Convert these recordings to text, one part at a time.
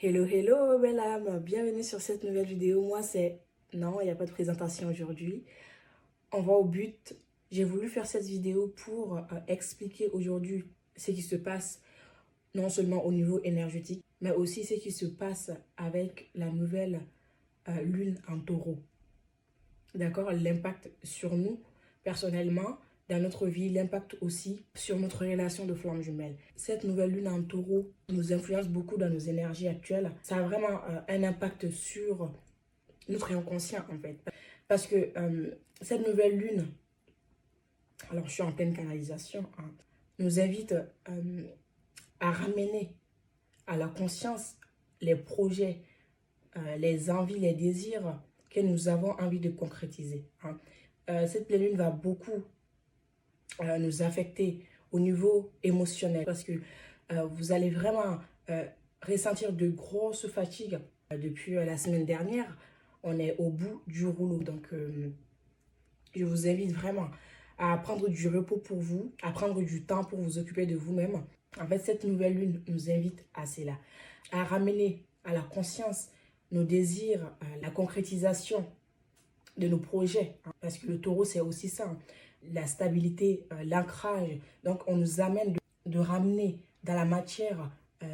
Hello, hello, belle âme, bienvenue sur cette nouvelle vidéo. Non, il n'y a pas de présentation aujourd'hui. On va au but. J'ai voulu faire cette vidéo pour expliquer aujourd'hui ce qui se passe, non seulement au niveau énergétique, mais aussi ce qui se passe avec la nouvelle lune en taureau. D'accord? L'impact sur nous, personnellement, dans notre vie, l'impact aussi sur notre relation de flamme jumelle. Cette nouvelle lune en taureau nous influence beaucoup dans nos énergies actuelles. Ça a vraiment un impact sur notre inconscient en fait. Parce que cette nouvelle lune, alors je suis en pleine canalisation, hein, nous invite à ramener à la conscience les projets, les envies, les désirs que nous avons envie de concrétiser. Hein. Cette pleine lune va beaucoup nous affecter au niveau émotionnel parce que vous allez vraiment ressentir de grosses fatigues. Depuis la semaine dernière, on est au bout du rouleau. Donc, je vous invite vraiment à prendre du repos pour vous, à prendre du temps pour vous occuper de vous-même. En fait, cette nouvelle lune nous invite à cela, à ramener à la conscience nos désirs, la concrétisation de nos projets. Parce que le taureau, c'est aussi ça, hein, la stabilité, l'ancrage. Donc, on nous amène de ramener dans la matière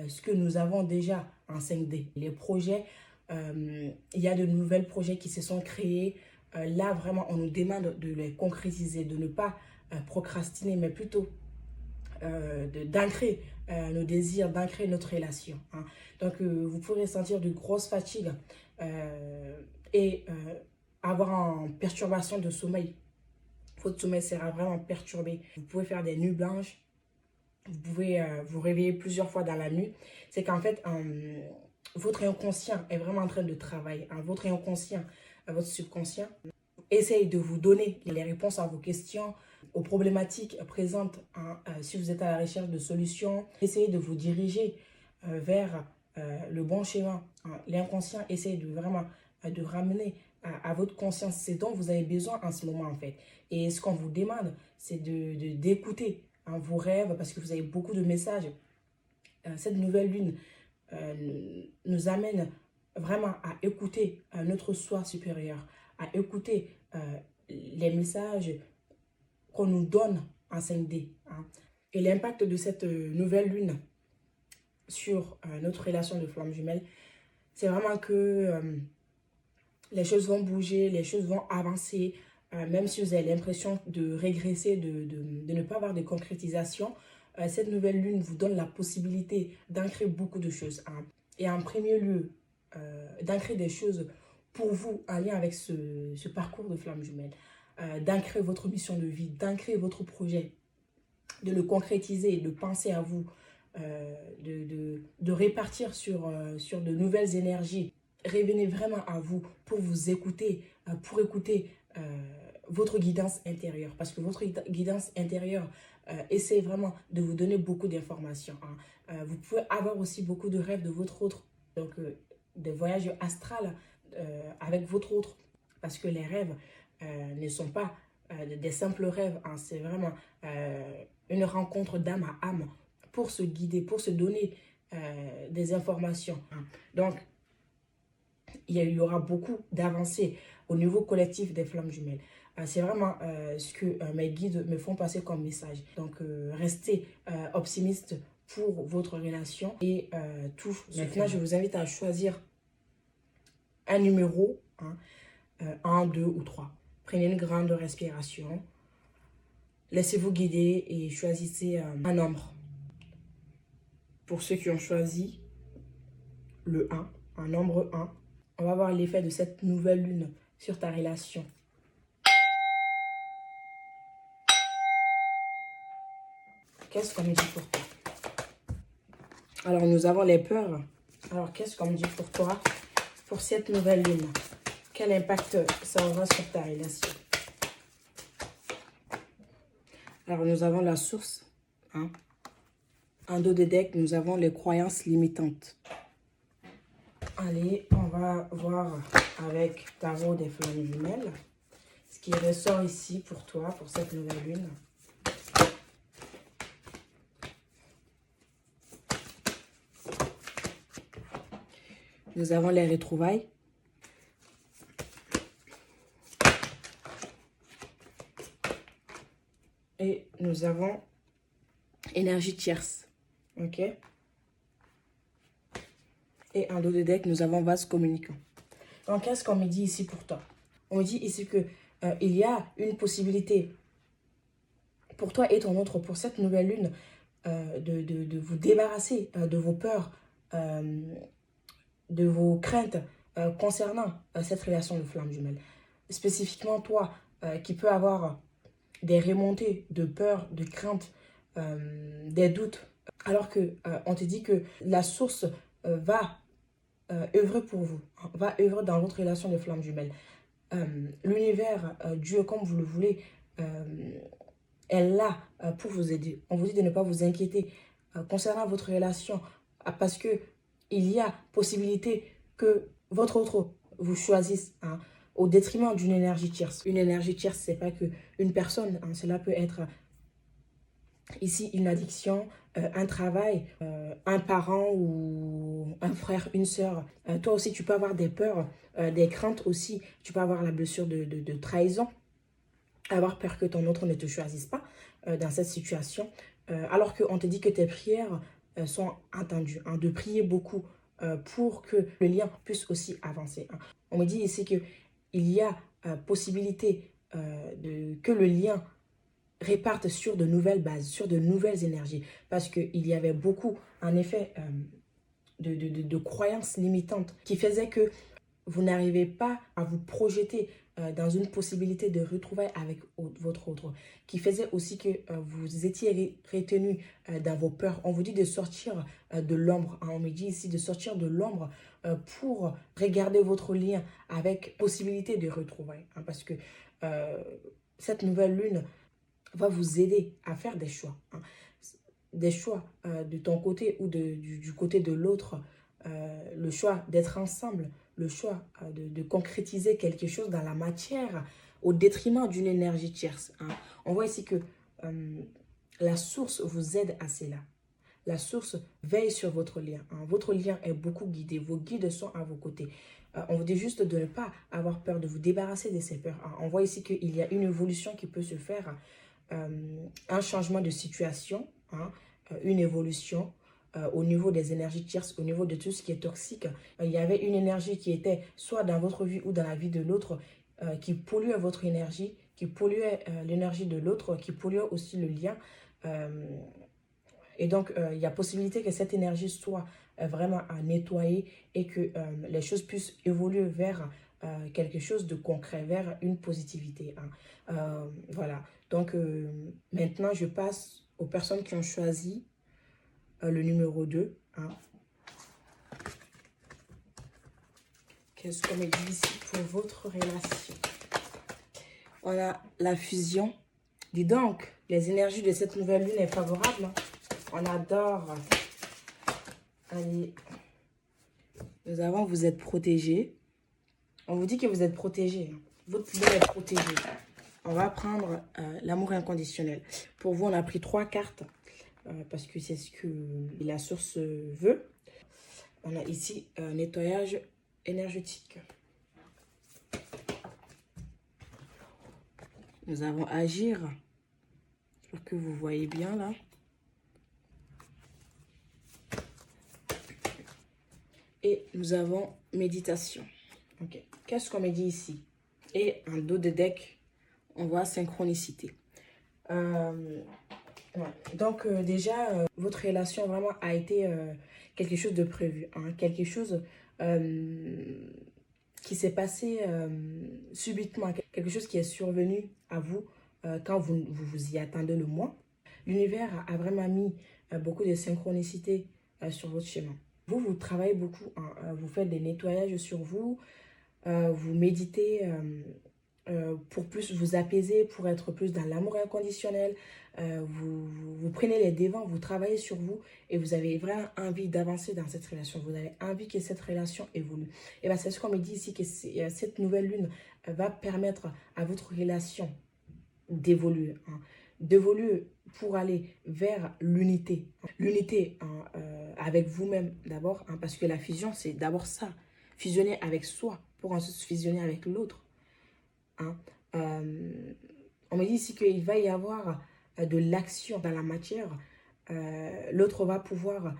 ce que nous avons déjà en 5D. Les projets, il y a de nouvelles projets qui se sont créés. Là, vraiment, on nous demande de les concrétiser, de ne pas procrastiner, mais plutôt d'ancrer nos désirs, d'ancrer notre relation. Hein. Donc, vous pourrez sentir de grosses fatigues et avoir une perturbation de sommeil. Votre sommeil sera vraiment perturbé. Vous pouvez faire des nuits blanches. Vous pouvez vous réveiller plusieurs fois dans la nuit. C'est qu'en fait, votre inconscient est vraiment en train de travailler. Hein. Votre inconscient, votre subconscient, essaye de vous donner les réponses à vos questions, aux problématiques présentes. Hein. Si vous êtes à la recherche de solutions, essayez de vous diriger vers le bon schéma. Hein. L'inconscient essaye de vraiment de ramener à votre conscience ce dont vous avez besoin en ce moment en fait. Et ce qu'on vous demande, c'est d'écouter vos rêves parce que vous avez beaucoup de messages. Cette nouvelle lune nous amène vraiment à écouter notre soi supérieur, à écouter les messages qu'on nous donne en 5D. Hein. Et l'impact de cette nouvelle lune sur notre relation de flamme jumelle, c'est vraiment que les choses vont bouger, les choses vont avancer, même si vous avez l'impression de régresser, de ne pas avoir de concrétisation. Cette nouvelle lune vous donne la possibilité d'ancrer beaucoup de choses. Hein. Et en premier lieu, d'ancrer des choses pour vous en lien avec ce parcours de flamme jumelle. D'ancrer votre mission de vie, d'ancrer votre projet, de le concrétiser, de penser à vous, de répartir sur de nouvelles énergies. Revenez vraiment à vous pour vous écouter, pour écouter votre guidance intérieure. Parce que votre guidance intérieure essaie vraiment de vous donner beaucoup d'informations. Hein. Vous pouvez avoir aussi beaucoup de rêves de votre autre, donc des voyages astrales avec votre autre. Parce que les rêves ne sont pas des simples rêves. Hein. C'est vraiment une rencontre d'âme à âme pour se guider, pour se donner des informations. Hein. Donc, il y aura beaucoup d'avancées au niveau collectif des flammes jumelles. C'est vraiment ce que mes guides me font passer comme message. Donc, restez optimiste pour votre relation et tout. Maintenant, je vous invite à choisir un numéro, hein, 1, 2 ou 3. Prenez une grande respiration. Laissez-vous guider et choisissez un nombre. Pour ceux qui ont choisi le 1, un nombre 1, on va voir l'effet de cette nouvelle lune sur ta relation. Qu'est-ce qu'on me dit pour toi? Alors, nous avons les peurs. Alors, qu'est-ce qu'on me dit pour toi pour cette nouvelle lune? Quel impact ça aura sur ta relation? Alors, nous avons la source. Hein? En dos de deck, nous avons les croyances limitantes. Allez, on va voir avec Tarot des flammes jumelles ce qui ressort ici pour toi, pour cette nouvelle lune. Nous avons les retrouvailles. Et nous avons énergie tierce. Ok. Et en dos de deck, nous avons vase communicant. Donc, qu'est-ce qu'on me dit ici pour toi? On me dit ici que il y a une possibilité pour toi et ton autre, pour cette nouvelle lune, de vous débarrasser de vos peurs, de vos craintes concernant cette relation de flamme jumelle. Spécifiquement toi, qui peut avoir des remontées de peur, de crainte, des doutes, alors que on te dit que la source va œuvrer pour vous, va œuvrer dans votre relation de flamme jumelle. L'univers, Dieu comme vous le voulez, est là pour vous aider. On vous dit de ne pas vous inquiéter concernant votre relation parce que il y a possibilité que votre autre vous choisisse au détriment d'une énergie tierce. Une énergie tierce, c'est pas que une personne, cela peut être ici une addiction, un travail, un parent ou un frère, une sœur. Toi aussi, tu peux avoir des peurs, des craintes aussi. Tu peux avoir la blessure de trahison, avoir peur que ton autre ne te choisisse pas dans cette situation. Alors qu'on te dit que tes prières sont entendues, de prier beaucoup pour que le lien puisse aussi avancer. On me dit ici qu'il y a possibilité que le lien réparte sur de nouvelles bases, sur de nouvelles énergies. Parce qu'il y avait beaucoup, en effet, de croyances limitantes qui faisaient que vous n'arrivez pas à vous projeter dans une possibilité de retrouvailles avec votre autre, qui faisait aussi que vous étiez retenu dans vos peurs. On vous dit de sortir de l'ombre. On me dit ici de sortir de l'ombre pour regarder votre lien avec possibilité de retrouvailles. Parce que cette nouvelle lune va vous aider à faire des choix. Des choix de ton côté ou du côté de l'autre. Le choix d'être ensemble, le choix de concrétiser quelque chose dans la matière au détriment d'une énergie tierce. On voit ici que la source vous aide à cela. La source veille sur votre lien. Votre lien est beaucoup guidé. Vos guides sont à vos côtés. On vous dit juste de ne pas avoir peur, de vous débarrasser de ces peurs. On voit ici qu'il y a une évolution qui peut se faire, un changement de situation, une évolution au niveau des énergies tierces, au niveau de tout ce qui est toxique. Il y avait une énergie qui était soit dans votre vie ou dans la vie de l'autre, qui polluait votre énergie, qui polluait l'énergie de l'autre, qui polluait aussi le lien. Et donc, il y a possibilité que cette énergie soit vraiment à nettoyer et que les choses puissent évoluer vers quelque chose de concret, vers une positivité. Voilà. Donc, maintenant, je passe aux personnes qui ont choisi le numéro 2. Qu'est-ce qu'on me dit ici pour votre relation? On a la fusion. Dis donc, les énergies de cette nouvelle lune est favorable. On adore. Allez. Nous avons, vous êtes protégé. On vous dit que vous êtes protégé. Votre lune est protégée. On va prendre l'amour inconditionnel. Pour vous, on a pris 3 cartes. Parce que c'est ce que la source veut. On a ici un nettoyage énergétique. Nous avons agir. J'espère que vous voyez bien là. Et nous avons méditation. Ok. Qu'est-ce qu'on me dit ici? Et en dos de deck, on voit synchronicité. Ouais. Donc déjà, votre relation vraiment a été quelque chose de prévu. Quelque chose qui s'est passé subitement. Quelque chose qui est survenu à vous quand vous y attendez le moins. L'univers a vraiment mis beaucoup de synchronicité sur votre chemin. Vous travaillez beaucoup, vous faites des nettoyages sur vous, vous méditez pour plus vous apaiser, pour être plus dans l'amour inconditionnel. Vous prenez les devants, vous travaillez sur vous et vous avez vraiment envie d'avancer dans cette relation. Vous avez envie que cette relation évolue. Et bien, c'est ce qu'on me dit ici, que cette nouvelle lune va permettre à votre relation d'évoluer. D'évoluer pour aller vers l'unité. L'unité avec vous-même d'abord, parce que la fusion, c'est d'abord ça. fusionner avec soi pour ensuite fusionner avec l'autre. Hein. On me dit ici qu'il va y avoir de l'action dans la matière. L'autre va pouvoir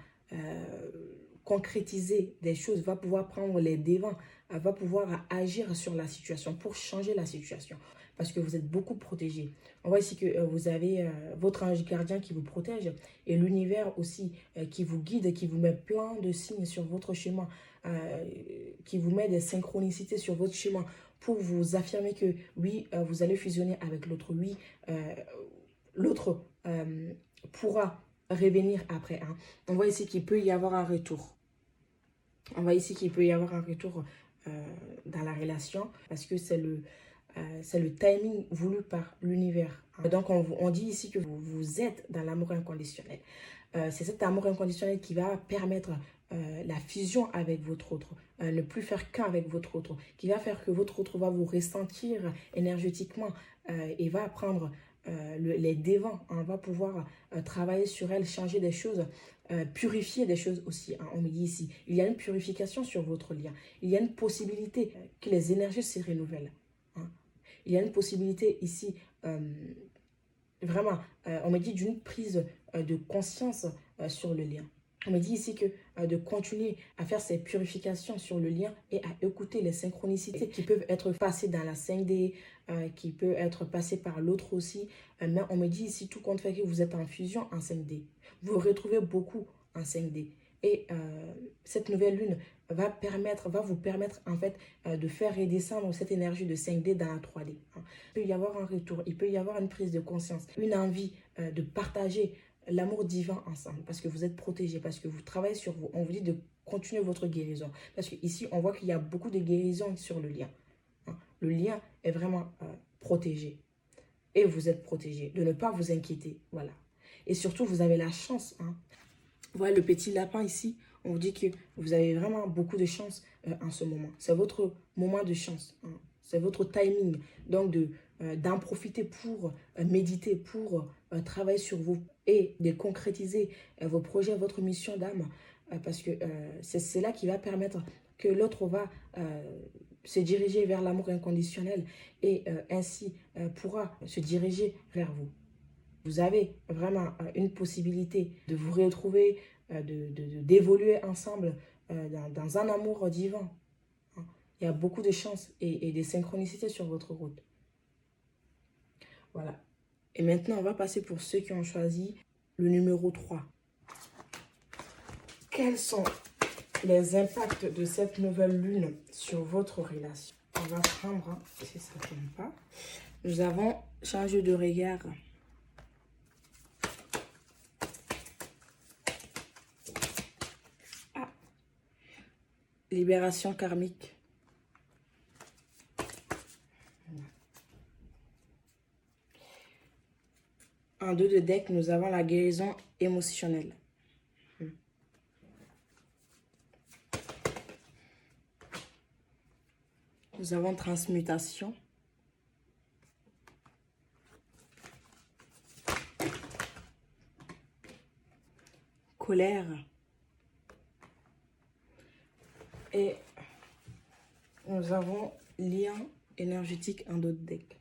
concrétiser des choses, va pouvoir prendre les devants, va pouvoir agir sur la situation pour changer la situation. Parce que vous êtes beaucoup protégé. On voit ici que vous avez votre ange gardien qui vous protège et l'univers aussi qui vous guide, qui vous met plein de signes sur votre chemin, qui vous met des synchronicités sur votre chemin pour vous affirmer que oui, vous allez fusionner avec l'autre. Oui, l'autre pourra revenir après. Hein. On voit ici qu'il peut y avoir un retour. On voit ici qu'il peut y avoir un retour dans la relation parce que c'est le timing voulu par l'univers. Donc, on dit ici que vous êtes dans l'amour inconditionnel. C'est cet amour inconditionnel qui va permettre la fusion avec votre autre, ne plus faire qu'un avec votre autre, qui va faire que votre autre va vous ressentir énergétiquement et va prendre les devants, hein, va pouvoir travailler sur elle, changer des choses, purifier des choses aussi. Hein, on me dit ici, il y a une purification sur votre lien. Il y a une possibilité que les énergies se renouvellent. Hein. Il y a une possibilité ici, vraiment, on me dit d'une prise de conscience sur le lien. On me dit ici que de continuer à faire ces purifications sur le lien et à écouter les synchronicités qui peuvent être passées dans la 5D, qui peuvent être passées par l'autre aussi. Mais on me dit ici, tout compte fait que vous êtes en fusion en 5D. Vous retrouvez beaucoup en 5D. Et cette nouvelle lune va vous permettre en fait de faire redescendre cette énergie de 5D dans la 3D. Hein. Il peut y avoir un retour, il peut y avoir une prise de conscience, une envie de partager l'amour divin ensemble, parce que vous êtes protégés, parce que vous travaillez sur vous. On vous dit de continuer votre guérison. Parce qu'ici, on voit qu'il y a beaucoup de guérison sur le lien. Hein. Le lien est vraiment protégé. Et vous êtes protégés. De ne pas vous inquiéter. Voilà. Et surtout, vous avez la chance. Hein. Vous voyez le petit lapin ici, on vous dit que vous avez vraiment beaucoup de chance en ce moment. C'est votre moment de chance. Hein. C'est votre timing. Donc, d'en profiter pour méditer, pour travailler sur vous et de concrétiser vos projets, votre mission d'âme. Parce que c'est cela qui va permettre que l'autre va se diriger vers l'amour inconditionnel et ainsi pourra se diriger vers vous. Vous avez vraiment une possibilité de vous retrouver, d'évoluer ensemble dans un amour divin. Il y a beaucoup de chances et des synchronicités sur votre route. Voilà. Et maintenant, on va passer pour ceux qui ont choisi le numéro 3. Quels sont les impacts de cette nouvelle lune sur votre relation? On va prendre, hein, si ça ne tombe pas. Nous avons changé de regard. Ah. Libération karmique. En dos de deck, nous avons la guérison émotionnelle. Nous avons transmutation. Colère. Et nous avons lien énergétique en dos de deck.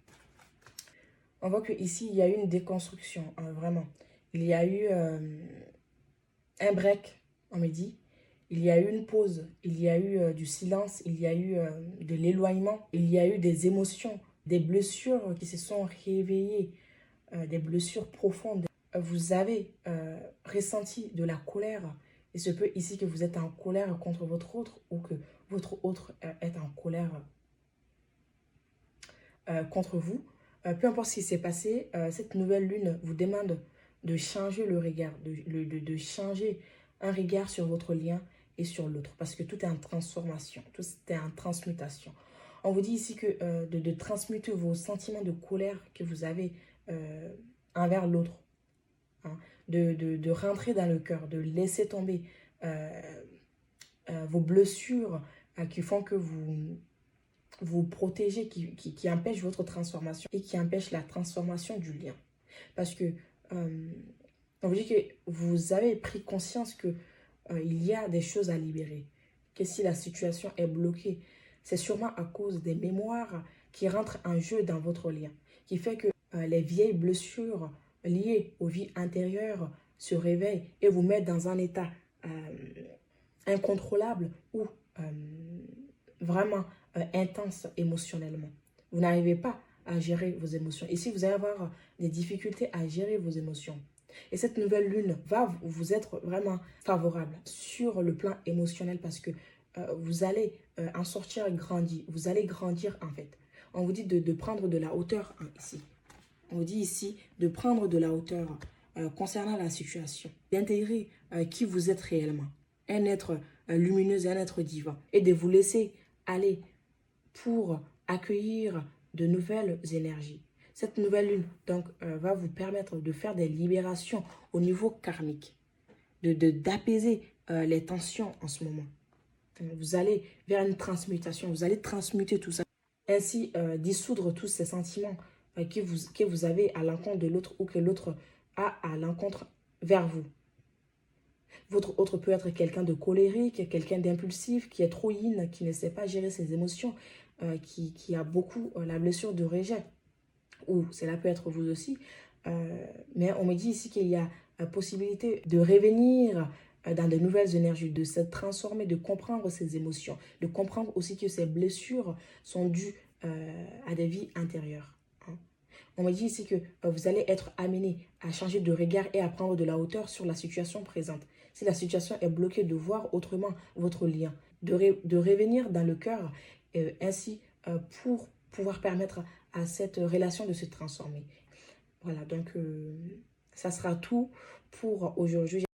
On voit qu'ici, il y a eu une déconstruction, hein, vraiment. Il y a eu un break, on me dit. Il y a eu une pause, il y a eu du silence, il y a eu de l'éloignement. Il y a eu des émotions, des blessures qui se sont réveillées, des blessures profondes. Vous avez ressenti de la colère. Il se peut ici que vous êtes en colère contre votre autre ou que votre autre est en colère contre vous. Peu importe ce qui s'est passé, cette nouvelle lune vous demande de changer le regard, de changer un regard sur votre lien et sur l'autre. Parce que tout est en transformation, tout est en transmutation. On vous dit ici que de transmuter vos sentiments de colère que vous avez envers l'autre. Hein, de rentrer dans le cœur, de laisser tomber vos blessures qui font que vous protégez, qui empêchent votre transformation et qui empêchent la transformation du lien. Parce que on vous dit que vous avez pris conscience que il y a des choses à libérer, que si la situation est bloquée, c'est sûrement à cause des mémoires qui rentrent en jeu dans votre lien, qui fait que les vieilles blessures liées aux vies antérieures se réveillent et vous mettent dans un état euh, incontrôlable ou vraiment intense émotionnellement. Vous n'arrivez pas à gérer vos émotions. Ici, vous allez avoir des difficultés à gérer vos émotions. Et cette nouvelle lune va vous être vraiment favorable sur le plan émotionnel parce que vous allez en sortir grandi. Vous allez grandir en fait. On vous dit de prendre de la hauteur ici. On vous dit ici de prendre de la hauteur concernant la situation. D'intégrer qui vous êtes réellement. Un être lumineux, un être divin. Et de vous laisser aller pour accueillir de nouvelles énergies. Cette nouvelle lune donc, va vous permettre de faire des libérations au niveau karmique, d'apaiser les tensions en ce moment. Vous allez vers une transmutation, vous allez transmuter tout ça. Ainsi, dissoudre tous ces sentiments que vous avez à l'encontre de l'autre ou que l'autre a à l'encontre vers vous. Votre autre peut être quelqu'un de colérique, quelqu'un d'impulsif, qui est trop yin, qui ne sait pas gérer ses émotions, qui a beaucoup la blessure de rejet. Ou cela peut être vous aussi. Mais on me dit ici qu'il y a la possibilité de revenir dans de nouvelles énergies, de se transformer, de comprendre ses émotions, de comprendre aussi que ces blessures sont dues à des vies antérieures. On me dit ici que vous allez être amené à changer de regard et à prendre de la hauteur sur la situation présente. Si la situation est bloquée, de voir autrement votre lien, de revenir dans le cœur, ainsi pour pouvoir permettre à cette relation de se transformer. Voilà, donc ça sera tout pour aujourd'hui.